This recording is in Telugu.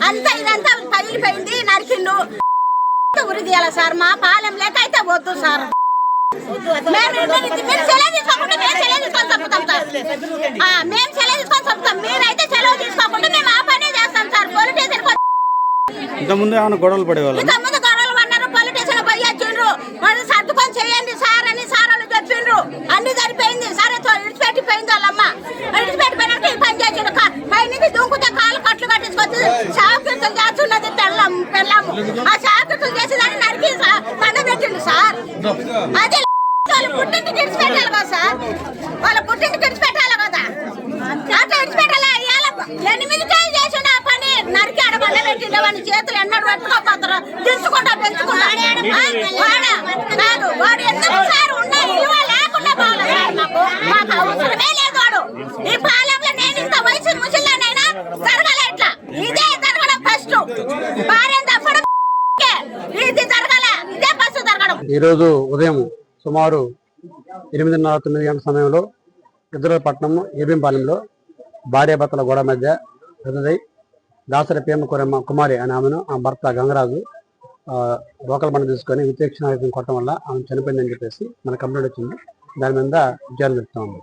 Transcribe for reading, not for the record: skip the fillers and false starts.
అంతా ఇదంతా పగిలిపోయింది, నరికిండు. ఉరి తీయాల సార్, మా పాలెం లేక అయితే వద్దు సార్. మీరు సెలవు తీసుకోకుండా మేము సెలవు తీసుకొని చంపుతాం సార్. మేము సెలవు తీసుకొని చంపుతాం, మీరైతే సెలవు తీసుకోకుండా మేము ఆ పనే చేస్తాం సార్. పోలీస్ స్టేషన్ ఇంతకుముందు ఏమైనా గొడవలు పడేవాళ్ళు? ఇంతకుముందు గొడవలు పడ్డారు, పోలీస్ స్టేషన్ పోయి వచ్చిండ్రు. వాళ్ళు సర్దుకొని చేయండి సార్ అని సార్ వాళ్ళు చెప్పిండ్రు. అన్ని సరిపోయింది సరే, విడిచిపెట్టిపోయింది వాళ్ళమ్మ. విడిచిపెట్టిపోయినాక ఈ పని చేసిండు. పైన దుంకుతే కాళ్ళు కట్లు కట్టించుకొచ్చి షాకిర్తులు చేస్తున్నది పెళ్ళాము. ఆ షాకిర్తులు చేసేదాన్ని నరికి పండబెట్టిండు సార్. అదే వాళ్ళు పుట్టింటికి విడిచిపెట్టాలి కదా సార్, వాళ్ళ పుట్టింటికి విడిచిపెట్టాలి కదా, అట్లా విడిచిపెట్టాలి. 8 కేజీలు చేసిండు ఆ పని, నరికి ఆడ పండబెట్టిండు. వాడి చేతులు ఎన్నడూ పెట్టుకోపోతారు, దించుకుంటా పెంచుకుంటాడు. వాడు ఎందుకు సార్ ఉన్నాయి ఇల్లు లేకుండా బాగాలేదు. మాకు అవసరమే లేదు వాడు. ఈ పాలెంలో నేను ఇంత వయసు ముసలినైనా జరగాలి. ఇట్లా ఇదే జరగడం ఫస్ట్. భార్య తప్పడం ఇది జరగాల, ఇదే ఫస్ట్ జరగడం. ఈరోజు ఉదయం సుమారు 8:30-9 గంటల సమయంలో గిద్దలూరుపట్నం ఏబింపాలెంలో భార్యాభర్తల గొడవ మధ్య పెద్దదై దాసరి ప్రేమ కుమారి అనే ఆమెను ఆ భర్త గంగరాజు రోకల బండ తీసుకొని విచక్షణ కొట్టడం వల్ల ఆమె చనిపోయిందని చెప్పేసి మన కంప్లైంట్ వచ్చింది. దాని మీద విచారణ జరుపుతా ఉంది.